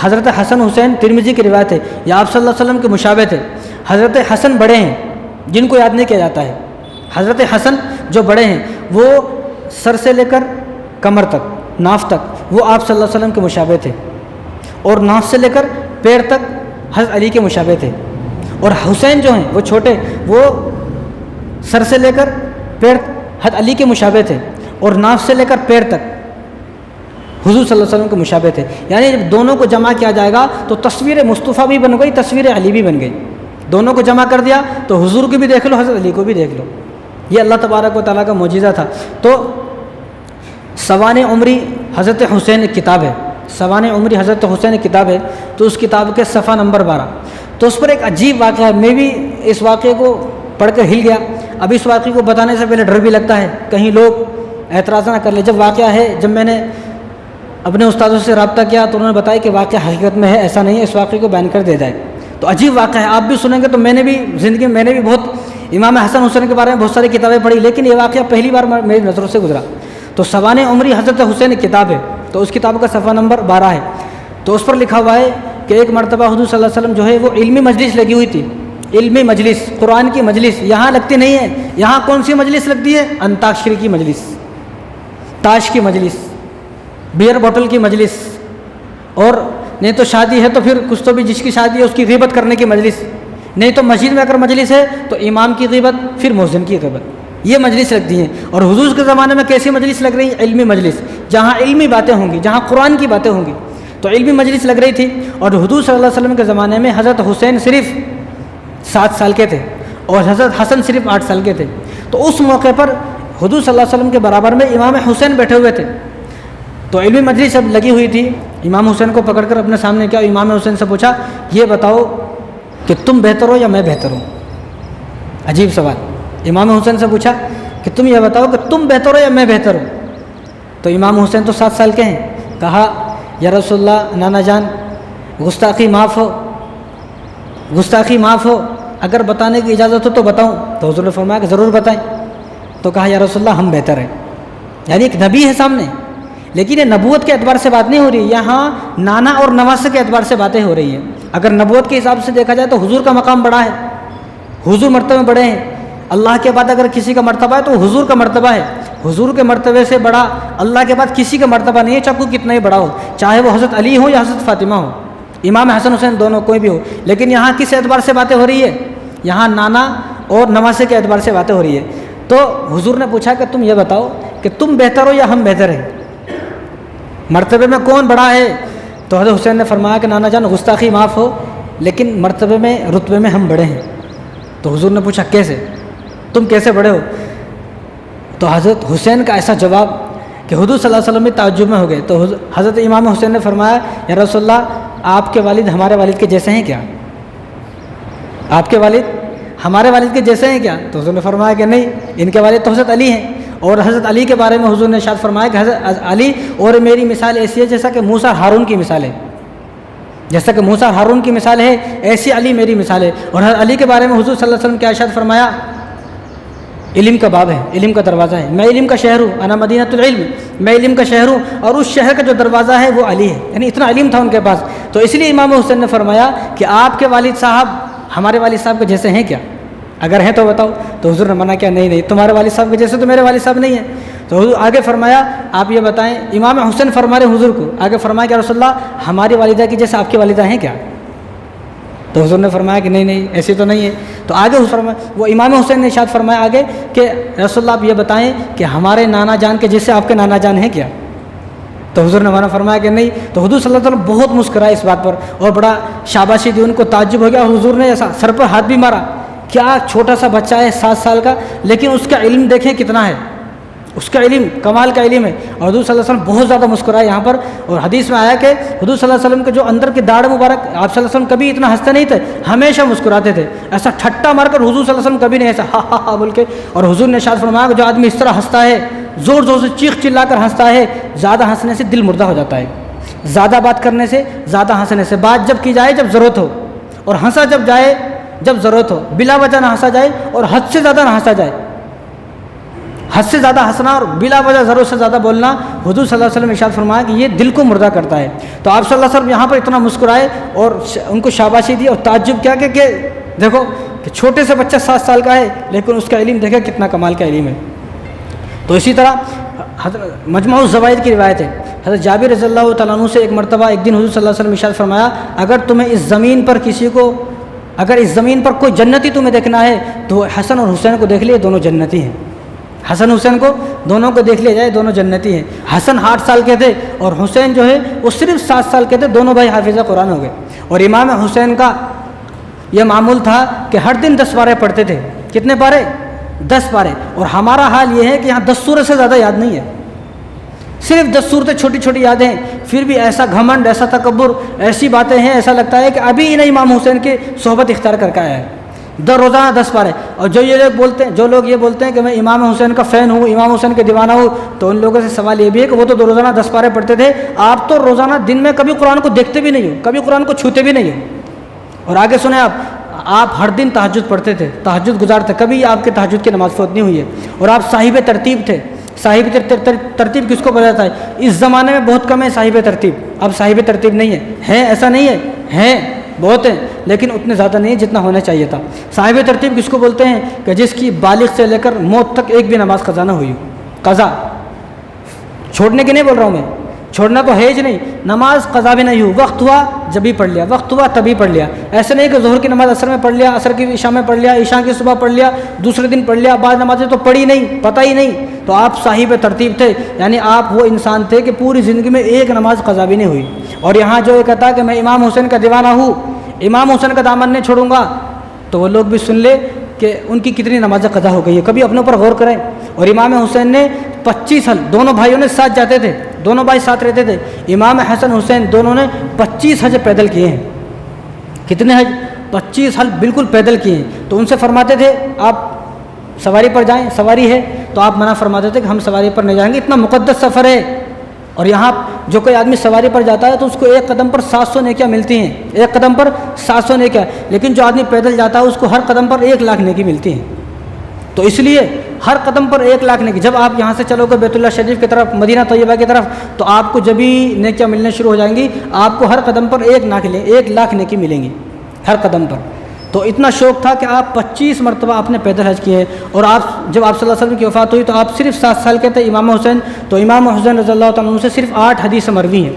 حضرت حسن حسین ترمذی کی روایت ہے، یہ آپ صلی اللہ علیہ وسلم کے مشابہ تھے۔ حضرت حسن بڑے ہیں جن کو یاد نہیں کیا جاتا ہے، حضرت حسن جو بڑے ہیں وہ سر سے لے کر کمر تک، ناف تک وہ آپ صلی اللہ علیہ وسلم کے مشابہ تھے، اور ناف سے لے کر پیر تک حضرت علی کے مشابہ تھے۔ اور حسین جو ہیں وہ چھوٹے، وہ سر سے لے کر پیر حضرت علی کے مشابہ تھے، اور ناف سے لے کر پیر تک حضور صلی اللہ علیہ وسلم کے مشابہ تھے۔ یعنی جب دونوں کو جمع کیا جائے گا تو تصویر مصطفیٰ بھی بن گئی، تصویر علی بھی بن گئی۔ دونوں کو جمع کر دیا تو حضور کو بھی دیکھ لو، حضرت علی کو بھی دیکھ لو۔ یہ اللہ تبارک و تعالیٰ کا معجزہ تھا۔ تو سوانح عمری حضرت حسین ایک کتاب ہے، سوانح عمری حضرت حسین ایک کتاب ہے، تو اس کتاب کے صفحہ نمبر 12، تو اس پر ایک عجیب واقعہ ہے۔ میں بھی اس واقعے کو پڑھ کر ہل گیا۔ اب اس واقعے کو بتانے سے پہلے ڈر بھی لگتا ہے کہیں لوگ اعتراض نہ کر لیں۔ جب واقعہ ہے، جب میں نے اپنے استادوں سے رابطہ کیا تو انہوں نے بتایا کہ واقعہ حقیقت میں ہے، ایسا نہیں ہے، اس واقعے کو بیان کر دے جائے۔ تو عجیب واقعہ ہے، آپ بھی سنیں گے تو میں نے بھی زندگی میں نے بھی بہت امام حسن حسین کے بارے میں بہت ساری کتابیں پڑھی، لیکن یہ واقعہ پہلی بار میری نظروں سے گزرا۔ تو سوانح عمری حضرت حسین ایک کتاب ہے، تو اس کتاب کا صفحہ نمبر 12 ہے، تو اس پر لکھا ہوا ہے کہ ایک مرتبہ حضور صلی اللہ علیہ وسلم جو ہے وہ علمی مجلس لگی ہوئی تھی، علمی مجلس، قرآن کی مجلس یہاں لگتی نہیں ہے۔ یہاں کون سی مجلس لگتی ہے؟ انتاکشری کی مجلس، تاش کی مجلس، بیئر بوٹل کی مجلس، اور نہیں تو شادی ہے تو پھر کچھ تو بھی جس کی شادی ہے اس کی غیبت کرنے کی مجلس، نہیں تو مسجد میں اگر مجلس ہے تو امام کی غیبت، پھر مؤذن کی غیبت، یہ مجلس لگتی ہیں۔ اور حضور کے زمانے میں کیسی مجلس لگ رہی ہے؟ علمی مجلس، جہاں علمی باتیں ہوں گی، جہاں قرآن کی باتیں ہوں گی، تو علمی مجلس لگ رہی تھی۔ اور حضور صلی اللہ علیہ وسلم کے زمانے میں حضرت حسین صرف 7 سال کے تھے اور حضرت حسن صرف 8 سال کے تھے۔ تو اس موقع پر حضور صلی اللہ علیہ وسلم کے برابر میں امام حسین بیٹھے ہوئے تھے، تو علمی مجلس اب لگی ہوئی تھی۔ امام حسین کو پکڑ کر اپنے سامنے کیا، امام حسین سے پوچھا یہ بتاؤ کہ تم بہتر ہو یا میں بہتر ہوں؟ عجیب سوال، امام حسین سے پوچھا کہ تم یہ بتاؤ کہ تم بہتر ہو یا میں بہتر ہوں؟ تو امام حسین تو 7 سال کے ہیں، کہا یا رسول اللہ نانا جان گستاخی معاف ہو، گستاخی معاف ہو، اگر بتانے کی اجازت ہو تو بتاؤں؟ تو حضور نے فرمایا کہ ضرور بتائیں۔ تو کہا یا رسول اللہ ہم بہتر ہیں۔ یعنی ایک نبی ہے سامنے، لیکن یہ نبوت کے اعتبار سے بات نہیں ہو رہی، یہاں نانا اور نواسے کے اعتبار سے باتیں ہو رہی ہیں۔ اگر نبوت کے حساب سے دیکھا جائے تو حضور کا مقام بڑا ہے، حضور مرتبے بڑے ہیں۔ اللہ کے بعد اگر کسی کا مرتبہ ہے تو حضور کا مرتبہ ہے، حضور کے مرتبے سے بڑا اللہ کے بعد کسی کا مرتبہ نہیں ہے، چاہے کوئی کتنا ہی بڑا ہو، چاہے وہ حضرت علی ہو یا حضرت فاطمہ ہو، امام حسن حسین دونوں کوئی بھی ہو۔ لیکن یہاں کس اعتبار سے باتیں ہو رہی ہے؟ یہاں نانا اور نواسے کے اعتبار سے باتیں ہو رہی ہے۔ تو حضور نے پوچھا کہ تم یہ بتاؤ کہ تم بہتر ہو یا ہم بہتر ہیں، مرتبے میں کون بڑا ہے؟ تو حضرت حسین نے فرمایا کہ نانا جان گستاخی معاف ہو، لیکن مرتبے میں رتبے میں ہم بڑے ہیں۔ تو حضور نے پوچھا کیسے، تم کیسے بڑے ہو؟ تو حضرت حسین کا ایسا جواب کہ حضور صلی اللہ علیہ وسلم بھی تعجب میں ہو گئے۔ تو حضرت امام حسین نے فرمایا یا رسول اللہ آپ کے والد ہمارے والد کے جیسے ہیں کیا؟ آپ کے والد ہمارے والد کے جیسے ہیں کیا؟ تو حضور نے فرمایا کہ نہیں، ان کے والد تو حضرت علی ہیں۔ اور حضرت علی کے بارے میں حضور نے ارشاد فرمایا کہ حضرت علی اور میری مثال ایسی ہے جیسا کہ موسیٰ ہارون کی مثال ہے، جیسا کہ موسیٰ ہارون کی مثال ہے ایسی علی میری مثال ہے۔ اور حضرت علی کے بارے میں حضور صلی اللہ علیہ وسلم کیا ارشاد فرمایا؟ علم کا باب ہے، علم کا دروازہ ہے، میں علم کا شہر ہوں، انا مدینۃ العلم، میں علم کا شہر ہوں، اور اس شہر کا جو دروازہ ہے وہ علی ہے۔ یعنی اتنا علم تھا ان کے پاس۔ تو اس لیے امام حسین نے فرمایا کہ آپ کے والد صاحب ہمارے والد صاحب کے جیسے ہیں کیا؟ اگر ہیں تو بتاؤ۔ تو حضور نے منع کیا، نہیں نہیں، تمہارے والد صاحب کے جیسے تو میرے والد صاحب نہیں ہیں۔ تو حضور آگے فرمایا آپ یہ بتائیں، امام حسین فرما رہے حضور کو، آگے فرمایا کہ رسول اللہ ہماری والدہ کی جیسے آپ کی والدہ ہیں کیا؟ تو حضور نے فرمایا کہ نہیں نہیں، ایسی تو نہیں ہے۔ تو آگے وہ امام حسین نے ارشاد فرمایا آگے کہ رسول اللہ آپ یہ بتائیں کہ ہمارے نانا جان کے جیسے آپ کے نانا جان ہیں کیا؟ تو حضور نے فرمایا کہ نہیں۔ تو حضور صلی اللہ علیہ وسلم بہت مسکرائے اس بات پر اور بڑا شاباشی دی، ان کو تعجب ہو گیا، اور حضور نے ایسا سر پر ہاتھ بھی مارا، کیا چھوٹا سا بچہ ہے 7 سال کا، لیکن اس کا علم دیکھیں کتنا ہے، اس کا علم کمال کا علم ہے۔ اور حضور صلی اللہ علیہ وسلم بہت زیادہ مسکرائے یہاں پر۔ اور حدیث میں آیا کہ حضور صلی اللہ علیہ وسلم کے جو اندر کی داڑھ مبارک، آپ صلی اللہ علیہ وسلم کبھی اتنا ہنستے نہیں تھے، ہمیشہ مسکراتے تھے، ایسا ٹھٹا مار کر حضور صلی اللہ علیہ وسلم کبھی نہیں ایسا ہا ہا ہا بول کے۔ اور حضور نے ارشاد فرمایا کہ جو آدمی اس طرح ہنستا ہے، زور زور سے چیخ چلا کر ہنستا ہے، زیادہ ہنسنے سے دل مردہ ہو جاتا ہے، زیادہ بات کرنے سے، زیادہ ہنسنے سے، بات جب کی جائے جب ضرورت ہو، اور ہنسا جب جائے جب ضرورت ہو، بلا وجہ نہ ہنسا جائے اور حد سے زیادہ نہ ہنسا جائے۔ حد سے زیادہ ہنسنا اور بلا وجہ ضرورت سے زیادہ بولنا حضور صلی اللہ علیہ وسلم نے ارشاد فرمایا کہ یہ دل کو مردہ کرتا ہے۔ تو آپ صلی اللہ علیہ وسلم یہاں پر اتنا مسکرائے اور ان کو شاباشی دی اور تعجب کیا کہ دیکھو کہ چھوٹے سے بچہ 7 سال کا ہے لیکن اس کا علم دیکھے کتنا کمال کا علم ہے۔ تو اسی طرح مجموع الزوائد کی روایت ہے، حضرت جابر رضی اللہ تعالیٰ عنہ سے ایک مرتبہ ایک دن حضور صلی اللہ علیہ وسلم ارشاد فرمایا اگر تمہیں اس زمین پر کوئی جنتی تمہیں دیکھنا ہے تو حسن اور حسین کو دیکھ لیے، دونوں جنتی ہیں۔ حسن حسین کو دونوں کو دیکھ لیا جائے، دونوں جنتی ہیں۔ حسن 8 سال کے تھے اور حسین جو ہے وہ صرف 7 سال کے تھے، دونوں بھائی حافظ قرآن ہو گئے۔ اور امام حسین کا یہ معمول تھا کہ ہر دن 10 پارے پڑھتے تھے۔ کتنے پارے؟ 10 پارے۔ اور ہمارا حال یہ ہے کہ یہاں 10 سورت سے زیادہ یاد نہیں ہے، صرف 10 صورتیں چھوٹی چھوٹی یادیں ہیں، پھر بھی ایسا گھمنڈ، ایسا تکبر، ایسی باتیں ہیں، ایسا لگتا ہے کہ ابھی انہیں امام حسین کی صحبت اختیار کر کے آیا ہے۔ روزانہ 10 پارے۔ اور جو لوگ یہ بولتے ہیں کہ میں امام حسین کا فین ہوں، امام حسین کے دیوانہ ہوں، تو ان لوگوں سے سوال یہ بھی ہے کہ وہ تو روزانہ 10 پارے پڑھتے تھے، آپ تو روزانہ دن میں کبھی قرآن کو دیکھتے بھی نہیں ہو، کبھی قرآن کو چھوتے بھی نہیں ہو۔ اور آگے سنیں آپ ہر دن تہجد پڑھتے تھے، تہجد گزار تھے، کبھی آپ کے تہجد کی نماز فوت نہیں ہوئی ہے، اور آپ صاحب ترتیب تھے۔ صاحب ترتیب کس کو بولا جاتا ہے؟ اس زمانے میں بہت کم ہے صاحب ترتیب، اب صاحب ترتیب نہیں ہے، ایسا نہیں ہے، ہیں بہت ہیں لیکن اتنے زیادہ نہیں جتنا ہونا چاہیے تھا۔ صاحب ترتیب کس کو بولتے ہیں؟ کہ جس کی بالغ سے لے کر موت تک ایک بھی نماز قضا نہ ہوئی، قضا چھوڑنے کی نہیں بول رہا ہوں میں، چھوڑنا تو ہے ہی نہیں، نماز قضا بھی نہیں ہو، وقت ہوا جبھی پڑھ لیا، وقت ہوا تبھی پڑھ لیا۔ ایسے نہیں کہ ظہر کی نماز عصر میں پڑھ لیا، عصر کی عشاء میں پڑھ لیا، عشاء کی صبح پڑھ لیا، دوسرے دن پڑھ لیا، بعض نمازیں تو پڑھی نہیں، پتہ ہی نہیں۔ تو آپ صاحب ترتیب تھے، یعنی آپ وہ انسان تھے کہ پوری زندگی میں ایک نماز قضا بھی نہیں ہوئی۔ اور یہاں جو یہ کہتا ہے کہ میں امام حسین کا دیوانہ ہوں، امام حسین کا دامن نہیں چھوڑوں گا، تو وہ لوگ بھی سن لے کہ ان کی کتنی نمازیں قضا ہو گئی ہے، کبھی اپنے اوپر غور کریں۔ اور امام حسین نے 25 حج، دونوں بھائیوں نے ساتھ جاتے تھے، دونوں بھائی ساتھ رہتے تھے، امام حسن حسین دونوں نے 25 حج پیدل کیے ہیں۔ کتنے حج؟ 25 حج بالکل پیدل کیے ہیں۔ تو ان سے فرماتے تھے آپ سواری پر جائیں، سواری ہے تو آپ منع فرماتے تھے کہ ہم سواری پر نہیں جائیں گے، اتنا مقدس سفر ہے۔ اور یہاں جو کوئی آدمی سواری پر جاتا ہے تو اس کو ایک قدم پر 700 نیکیاں ملتی ہیں، ایک قدم پر 700 نیکیاں، لیکن جو آدمی پیدل جاتا ہے اس کو ہر قدم پر 1 لاکھ نیکی ملتی ہیں۔ تو اس لیے ہر قدم پر 1 لاکھ نیکی، جب آپ یہاں سے چلو گے بیت اللہ شریف کی طرف، مدینہ طیبہ کی طرف، تو آپ کو جب بھی نیکیاں ملنے شروع ہو جائیں گی، آپ کو ہر قدم پر 1 لاکھ نیکی ملیں گی ہر قدم پر۔ تو اتنا شوق تھا کہ آپ 25 مرتبہ آپ نے پیدل حج کیے۔ اور جب آپ صلی اللہ علیہ وسلم کی وفات ہوئی تو آپ صرف 7 سال کے تھے امام حسین، تو امام حسین رضی اللہ تعالیٰ عنہ سے صرف 8 حدیث مروی ہیں۔